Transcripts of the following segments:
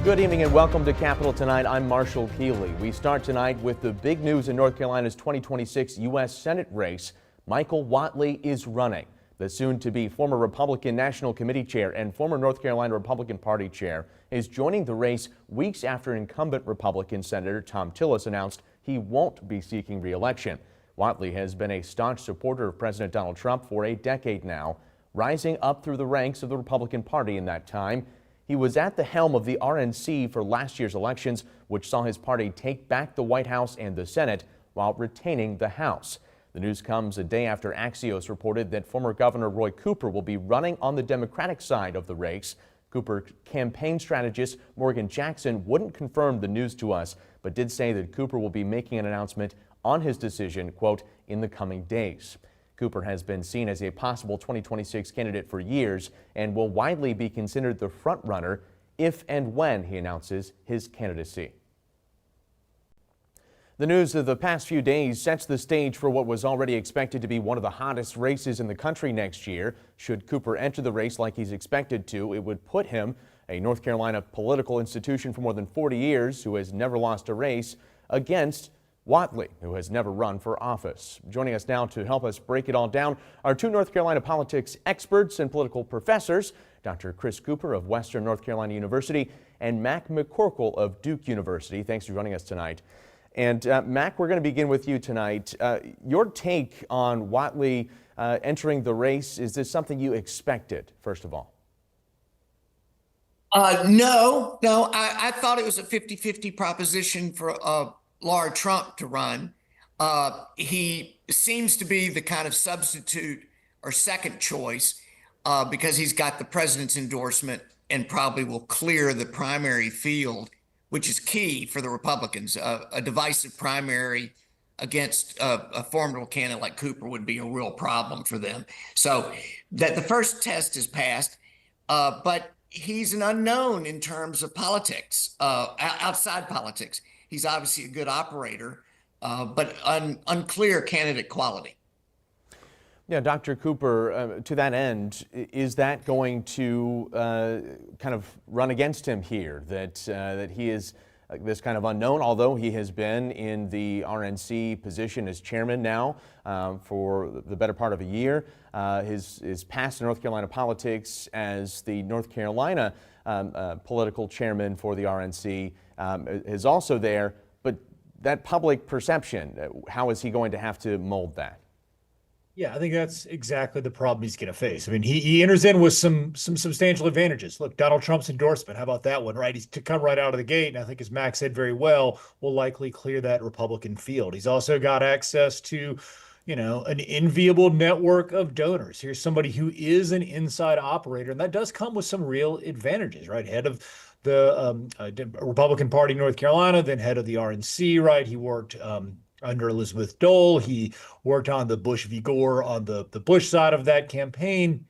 Good evening and welcome to Capitol Tonight. I'm Marshall Keeley. We start tonight with the big news in North Carolina's 2026 U.S. Senate race. Michael Whatley is running. The soon-to-be former Republican National Committee chair and former North Carolina Republican Party chair is joining the race weeks after incumbent Republican Senator Thom Tillis announced he won't be seeking re-election. Whatley has been a staunch supporter of President Donald Trump for a decade now, rising up through the ranks of the Republican Party in that time. He was at the helm of the RNC for last year's elections, which saw his party take back the White House and the Senate while retaining the House. The news comes a day after Axios reported that former Governor Roy Cooper will be running on the Democratic side of the race. Cooper campaign strategist Morgan Jackson wouldn't confirm the news to us, but did say that Cooper will be making an announcement on his decision, quote, in the coming days. Cooper has been seen as a possible 2026 candidate for years and will widely be considered the front-runner if and when he announces his candidacy. The news of the past few days sets the stage for what was already expected to be one of the hottest races in the country next year. Should Cooper enter the race like he's expected to, it would put him, a North Carolina political institution for more than 40 years who has never lost a race, against Whatley, who has never run for office. Joining us now to help us break it all down are two North Carolina politics experts and political professors, Dr. Chris Cooper of Western North Carolina University and Mac McCorkle of Duke University. Thanks for joining us tonight. And Mac, we're going to begin with you tonight. Your take on Whatley entering the race, is this something you expected, first of all? No, I thought it was a 50-50 proposition for Laura Trump to run. He seems to be the kind of substitute or second choice because he's got the president's endorsement and probably will clear the primary field, which is key for the Republicans. A divisive primary against a formidable candidate like Cooper would be a real problem for them. So that the first test is passed, but he's an unknown in terms of politics, outside politics. He's obviously a good operator, but unclear candidate quality. Yeah, Dr. Cooper, to that end, is that going to kind of run against him here, that he is this kind of unknown, although he has been in the RNC position as chairman now for the better part of a year. His past in North Carolina politics as the North Carolina political chairman for the RNC is also there, but that public perception, how is he going to have to mold that? Yeah, I think that's exactly the problem he's going to face. I mean, he enters in with some substantial advantages. Look, Donald Trump's endorsement, how about that one, right? He's to come right out of the gate, and I think, as Max said very well, will likely clear that Republican field. He's also got access to, an enviable network of donors. Here's somebody who is an inside operator, and that does come with some real advantages, right? Head of the Republican Party in North Carolina, then head of the RNC, right? He worked under Elizabeth Dole. He worked on the Bush v. Gore on the Bush side of that campaign.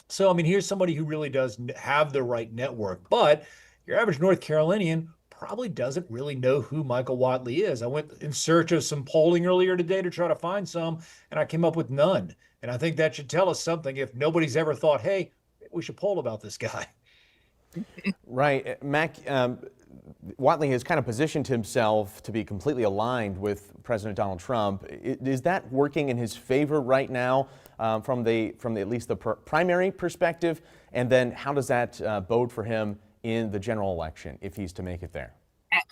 So, I mean, here's somebody who really does have the right network. But your average North Carolinian probably doesn't really know who Michael Whatley is. I went in search of some polling earlier today to try to find some, and I came up with none. And I think that should tell us something if nobody's ever thought, hey, we should poll about this guy. Right. Mac, Whatley has kind of positioned himself to be completely aligned with President Donald Trump. Is that working in his favor right now from at least the primary perspective? And then how does that bode for him in the general election if he's to make it there?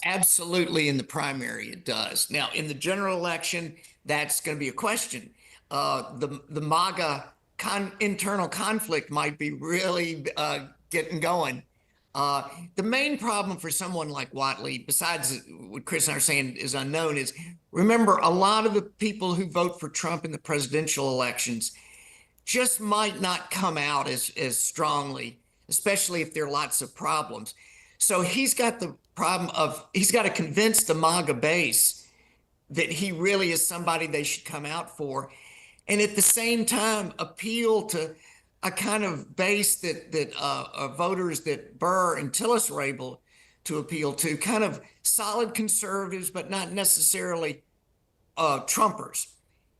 Absolutely, in the primary it does. Now, in the general election, that's going to be a question. The MAGA internal conflict might be really getting going. The main problem for someone like Whatley, besides what Chris and I are saying is unknown, is remember, a lot of the people who vote for Trump in the presidential elections just might not come out as strongly, especially if there are lots of problems. So he's got the problem of he's got to convince the MAGA base that he really is somebody they should come out for. And at the same time, appeal to a kind of base that voters that Burr and Tillis were able to appeal to, kind of solid conservatives, but not necessarily Trumpers.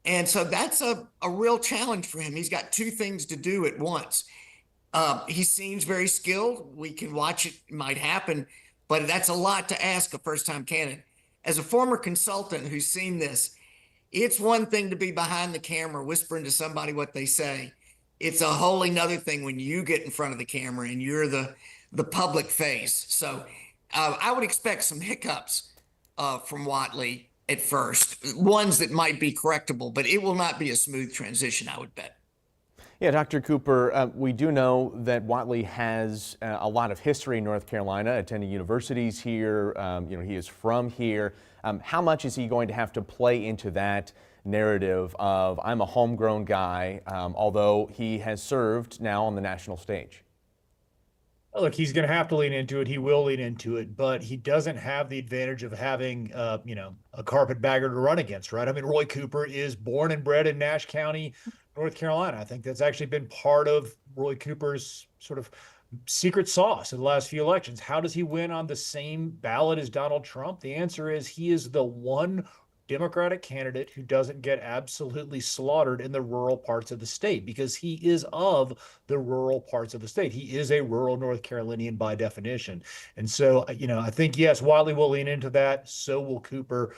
And so that's a real challenge for him. He's got two things to do at once. He seems very skilled. We can watch it might happen, but that's a lot to ask a first-time candidate. As a former consultant who's seen this, it's one thing to be behind the camera whispering to somebody what they say. It's a whole another thing when you get in front of the camera and you're the public face. So I would expect some hiccups from Whatley at first, ones that might be correctable, but it will not be a smooth transition, I would bet. Yeah, Dr. Cooper, we do know that Whatley has a lot of history in North Carolina, attending universities here. He is from here. How much is he going to have to play into that narrative of I'm a homegrown guy, although he has served now on the national stage? Look, he's going to have to lean into it. He will lean into it, but he doesn't have the advantage of having, a carpetbagger to run against, right? I mean, Roy Cooper is born and bred in Nash County, North Carolina. I think that's actually been part of Roy Cooper's sort of secret sauce in the last few elections. How does he win on the same ballot as Donald Trump? The answer is he is the one Democratic candidate who doesn't get absolutely slaughtered in the rural parts of the state, because he is of the rural parts of the state. He is a rural North Carolinian by definition. And so, I think, yes, Whatley will lean into that. So will Cooper.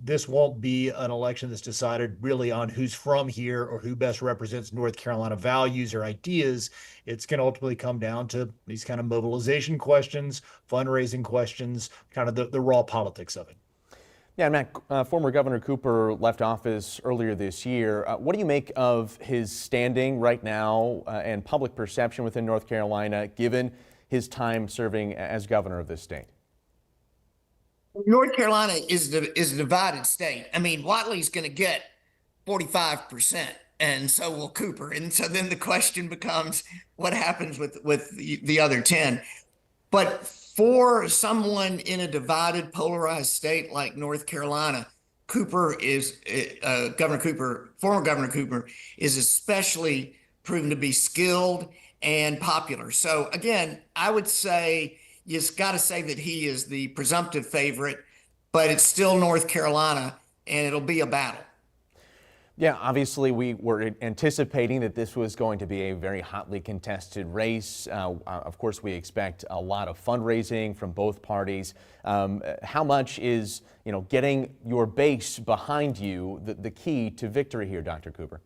This won't be an election that's decided really on who's from here or who best represents North Carolina values or ideas. It's going to ultimately come down to these kind of mobilization questions, fundraising questions, kind of the raw politics of it. Yeah, Matt, former Governor Cooper left office earlier this year. What do you make of his standing right now and public perception within North Carolina, given his time serving as governor of this state? North Carolina is a divided state. I mean, Whatley's going to get 45%, and so will Cooper. And so then the question becomes, what happens with the other 10? But for someone in a divided, polarized state like North Carolina, former Governor Cooper is especially proven to be skilled and popular. So again, I would say you've got to say that he is the presumptive favorite, but it's still North Carolina, and it'll be a battle. Yeah, obviously we were anticipating that this was going to be a very hotly contested race. Of course, we expect a lot of fundraising from both parties. How much is, getting your base behind you the key to victory here, Dr. Cooper?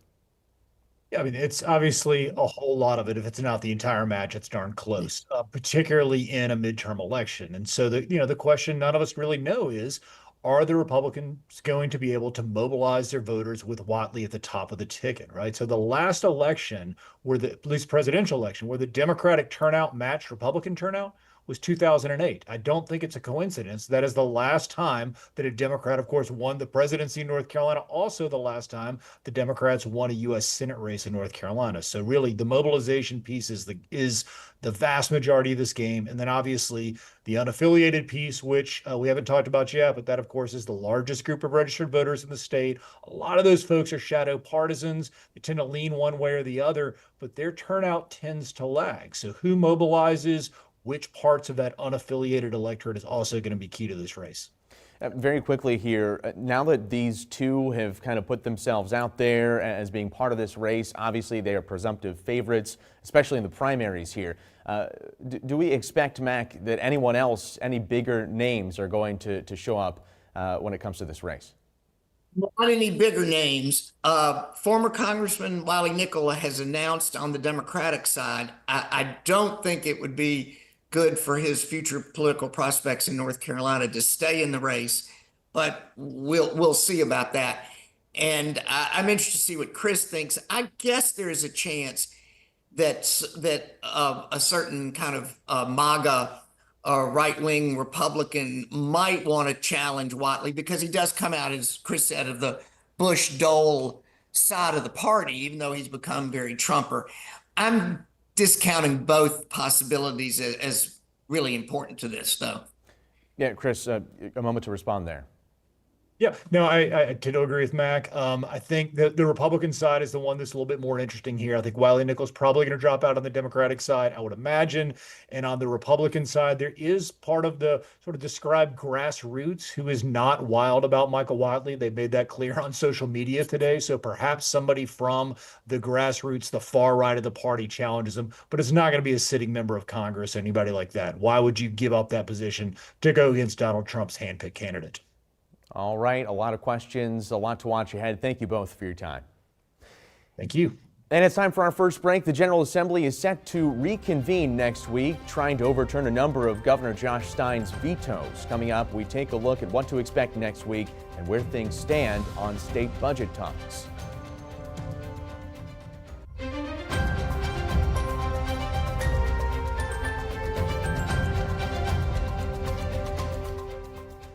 Yeah, I mean, it's obviously a whole lot of it. If it's not the entire match, it's darn close, particularly in a midterm election. And so the question none of us really know is, are the Republicans going to be able to mobilize their voters with Whatley at the top of the ticket, right? So the last election, at least presidential election, where the Democratic turnout matched Republican turnout was 2008. I don't think it's a coincidence. That is the last time that a Democrat, of course, won the presidency in North Carolina. Also the last time the Democrats won a U.S. Senate race in North Carolina. So really the mobilization piece is the vast majority of this game. And then obviously the unaffiliated piece, which we haven't talked about yet, but that of course is the largest group of registered voters in the state. A lot of those folks are shadow partisans. They tend to lean one way or the other, but their turnout tends to lag. So who mobilizes which parts of that unaffiliated electorate is also going to be key to this race. Very quickly here, now that these two have kind of put themselves out there as being part of this race, obviously they are presumptive favorites, especially in the primaries here. Do we expect, Mac, that anyone else, any bigger names are going to show up when it comes to this race? Not any bigger names. Former Congressman Wiley Nicola has announced on the Democratic side, I don't think it would be good for his future political prospects in North Carolina to stay in the race, but we'll see about that. And I'm interested to see what Chris thinks. I guess there is a chance that a certain kind of MAGA right-wing Republican might want to challenge Whatley, because he does come out, as Chris said, of the Bush-Dole side of the party, even though he's become very Trumper. I'm discounting both possibilities as really important to this, though. Yeah, Chris, a moment to respond there. Yeah, no, I tend to agree with Mac. I think that the Republican side is the one that's a little bit more interesting here. I think Wiley Nichols probably going to drop out on the Democratic side, I would imagine. And on the Republican side, there is part of the sort of described grassroots who is not wild about Michael Whatley. They made that clear on social media today. So perhaps somebody from the grassroots, the far right of the party, challenges him, but it's not going to be a sitting member of Congress, anybody like that. Why would you give up that position to go against Donald Trump's handpicked candidate? All right, a lot of questions, a lot to watch ahead. Thank you both for your time. Thank you. And it's time for our first break. The General Assembly is set to reconvene next week, trying to overturn a number of Governor Josh Stein's vetoes. Coming up, we take a look at what to expect next week and where things stand on state budget talks.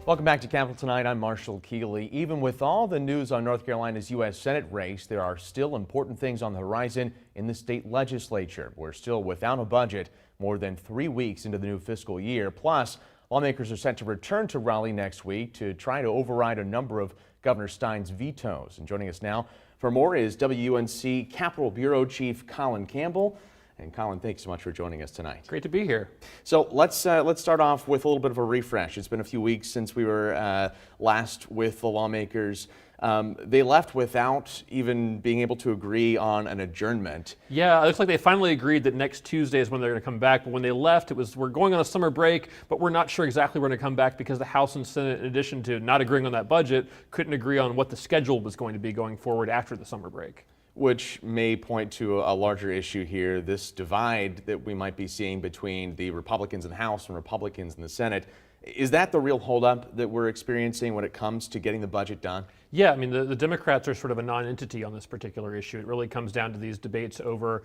Welcome back to Capitol Tonight. I'm Marshall Keeley. Even with all the news on North Carolina's U.S. Senate race, there are still important things on the horizon in the state legislature. We're still without a budget more than 3 weeks into the new fiscal year. Plus, lawmakers are set to return to Raleigh next week to try to override a number of Governor Stein's vetoes. And joining us now for more is WUNC Capitol Bureau Chief Colin Campbell. And Colin, thanks so much for joining us tonight. Great to be here. So let's start off with a little bit of a refresh. It's been a few weeks since we were last with the lawmakers. They left without even being able to agree on an adjournment. Yeah, it looks like they finally agreed that next Tuesday is when they're going to come back. But when they left, it was, we're going on a summer break, but we're not sure exactly when to come back because the House and Senate, in addition to not agreeing on that budget, couldn't agree on what the schedule was going to be going forward after the summer break. Which may point to a larger issue here, this divide that we might be seeing between the Republicans in the House and Republicans in the Senate. Is that the real holdup that we're experiencing when it comes to getting the budget done? Yeah, I mean, the Democrats are sort of a non-entity on this particular issue. It really comes down to these debates over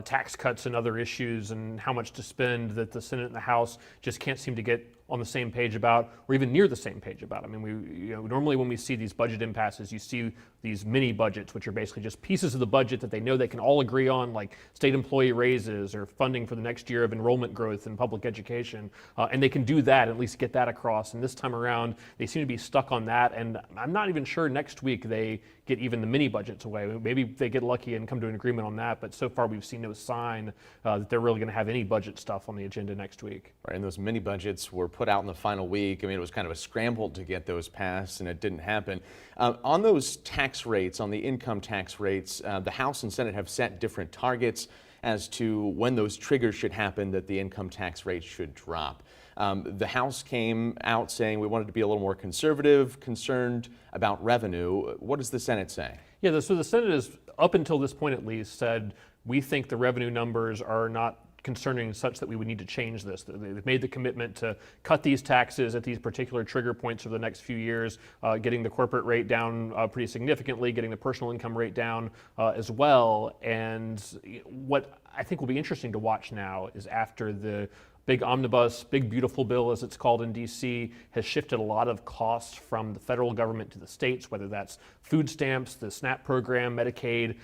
tax cuts and other issues and how much to spend that the Senate and the House just can't seem to get on the same page about, or even near the same page about. I mean, normally when we see these budget impasses, you see these mini budgets, which are basically just pieces of the budget that they know they can all agree on, like state employee raises or funding for the next year of enrollment growth in public education. And they can do that, at least get that across. And this time around, they seem to be stuck on that. And I'm not even sure next week they get even the mini budgets away. Maybe they get lucky and come to an agreement on that, but so far we've seen no sign that they're really going to have any budget stuff on the agenda next week. Right, and those mini budgets were put out in the final week. I mean, it was kind of a scramble to get those passed, and it didn't happen. On those tax rates, on the income tax rates, the House and Senate have set different targets as to when those triggers should happen that the income tax rate should drop. The House came out saying we wanted to be a little more conservative, concerned about revenue. What does the Senate say? Yeah, so the Senate has, up until this point at least, said we think the revenue numbers are not concerning such that we would need to change this. They've made the commitment to cut these taxes at these particular trigger points for the next few years, getting the corporate rate down pretty significantly, getting the personal income rate down as well. And what I think will be interesting to watch now is after the big omnibus, big beautiful bill as it's called in DC, has shifted a lot of costs from the federal government to the states, whether that's food stamps, the SNAP program, Medicaid.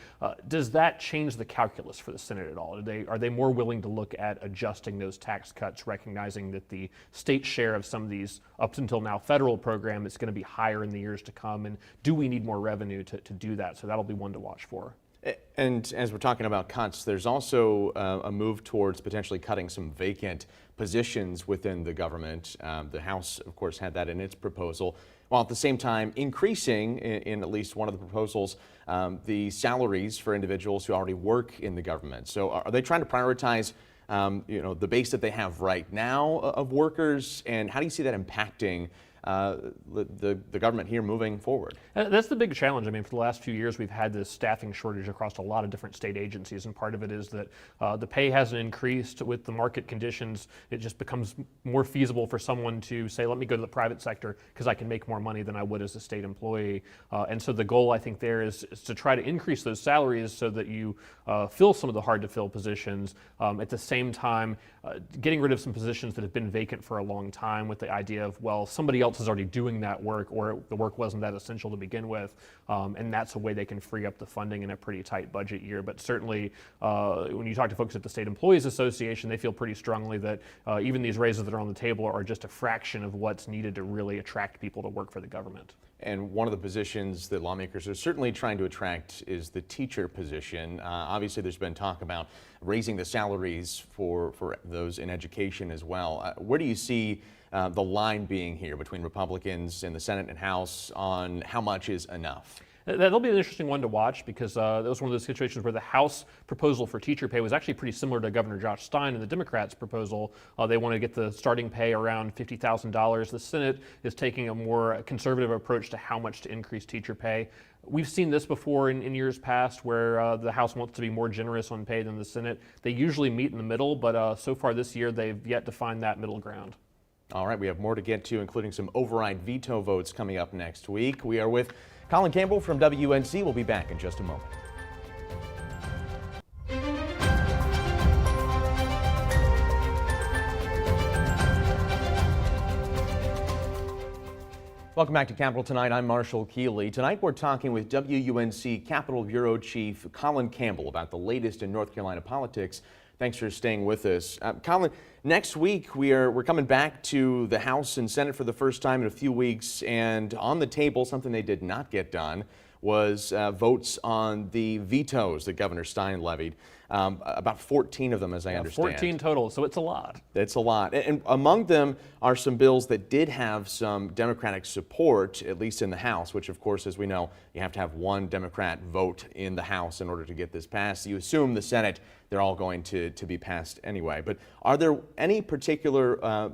Does that change the calculus for the Senate at all? Are they more willing to look at adjusting those tax cuts, recognizing that the state share of some of these up until now federal program is going to be higher in the years to come? And do we need more revenue to do that? So that'll be one to watch for. And as we're talking about cuts, there's also a move towards potentially cutting some vacant positions within the government. The House, of course, had that in its proposal, while at the same time increasing, in at least one of the proposals, the salaries for individuals who already work in the government. So are they trying to prioritize the base that they have right now of workers, and how do you see that impacting the government here moving forward? That's the big challenge. I mean, for the last few years, we've had this staffing shortage across a lot of different state agencies, and part of it is that the pay hasn't increased with the market conditions. It just becomes more feasible for someone to say, let me go to the private sector because I can make more money than I would as a state employee. And so the goal, I think, there is to try to increase those salaries so that you fill some of the hard-to-fill positions. At the same time, getting rid of some positions that have been vacant for a long time with the idea of, well, somebody else is already doing that work, or the work wasn't that essential to begin with, and that's a way they can free up the funding in a pretty tight budget year. But certainly, when you talk to folks at the State Employees Association, they feel pretty strongly that even these raises that are on the table are just a fraction of what's needed to really attract people to work for the government. And one of the positions that lawmakers are certainly trying to attract is the teacher position. Obviously, there's been talk about raising the salaries for those in education as well. Where do you see the line being here between Republicans in the Senate and House on how much is enough? That'll be an interesting one to watch because that was one of those situations where the House proposal for teacher pay was actually pretty similar to Governor Josh Stein and the Democrats' proposal. They want to get the starting pay around $50,000. The Senate is taking a more conservative approach to how much to increase teacher pay. We've seen this before in years past where the House wants to be more generous on pay than the Senate. They usually meet in the middle, but so far this year they've yet to find that middle ground. All right, we have more to get to, including some override veto votes coming up next week. We are with Colin Campbell from WNC. We'll be back in just a moment. Welcome back to Capitol Tonight. I'm Marshall Keeley. Tonight we're talking with WUNC Capitol Bureau Chief Colin Campbell about the latest in North Carolina politics. Thanks for staying with us. Colin, next week we're coming back to the House and Senate for the first time in a few weeks, and on the table, something they did not get done was votes on the vetoes that Governor Stein levied. About 14 of them, as I understand. 14 total, so it's a lot. It's a lot. And among them are some bills that did have some Democratic support, at least in the House, which, of course, as we know, you have to have one Democrat vote in the House in order to get this passed. You assume the Senate, they're all going to be passed anyway. But are there any particular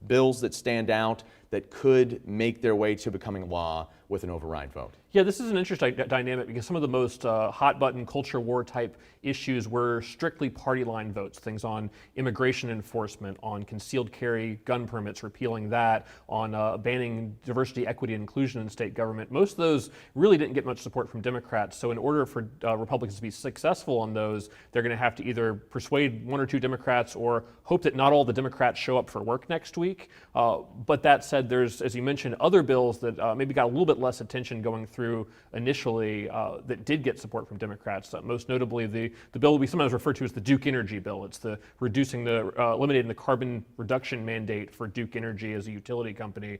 bills that stand out that could make their way to becoming law with an override vote? Yeah, this is an interesting dynamic because some of the most hot-button culture war type issues were strictly party line votes, things on immigration enforcement, on concealed carry gun permits, repealing that, on banning diversity, equity, and inclusion in state government. Most of those really didn't get much support from Democrats, so in order for Republicans to be successful on those, they're going to have to either persuade one or two Democrats or hope that not all the Democrats show up for work next week. But that said, there's, as you mentioned, other bills that maybe got a little bit less attention going through initially that did get support from Democrats. Most notably, the bill we sometimes refer to as the Duke Energy bill. It's the eliminating the carbon reduction mandate for Duke Energy as a utility company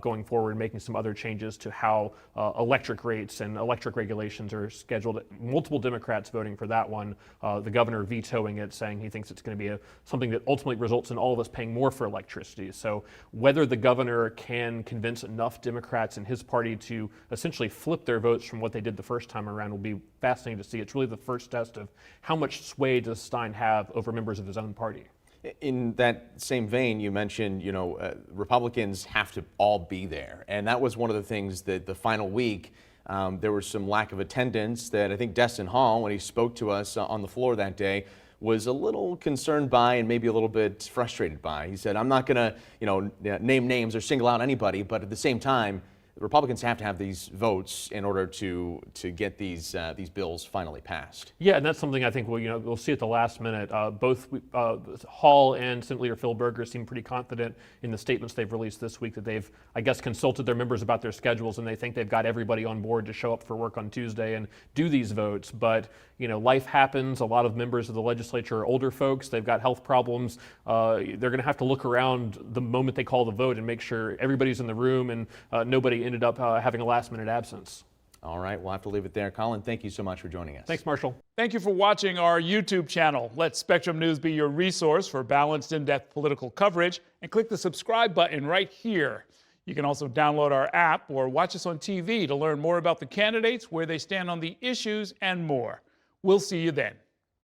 going forward, making some other changes to how electric rates and electric regulations are scheduled. Multiple Democrats voting for that one. The governor vetoing it, saying he thinks it's going to be something that ultimately results in all of us paying more for electricity. So whether the governor can convince enough Democrats in his party to essentially flip their votes from what they did the first time around will be fascinating to see. It's really the first test of how much sway does Stein have over members of his own party. In that same vein, you mentioned, Republicans have to all be there. And that was one of the things that the final week, there was some lack of attendance that I think Destin Hall, when he spoke to us on the floor that day, was a little concerned by and maybe a little bit frustrated by. He said, I'm not going to, name names or single out anybody, but at the same time, the Republicans have to have these votes in order to get these bills finally passed. Yeah, and that's something I think we'll see at the last minute. Both Hall and Senate Leader Phil Berger seem pretty confident in the statements they've released this week that they've, I guess, consulted their members about their schedules, and they think they've got everybody on board to show up for work on Tuesday and do these votes. But life happens. A lot of members of the legislature are older folks. They've got health problems. They're going to have to look around the moment they call the vote and make sure everybody's in the room and nobody ended up having a last-minute absence. All right, we'll have to leave it there. Colin, thank you so much for joining us. Thanks, Marshall. Thank you for watching our YouTube channel. Let Spectrum News be your resource for balanced, in-depth political coverage, and click the subscribe button right here. You can also download our app or watch us on TV to learn more about the candidates, where they stand on the issues, and more. We'll see you then.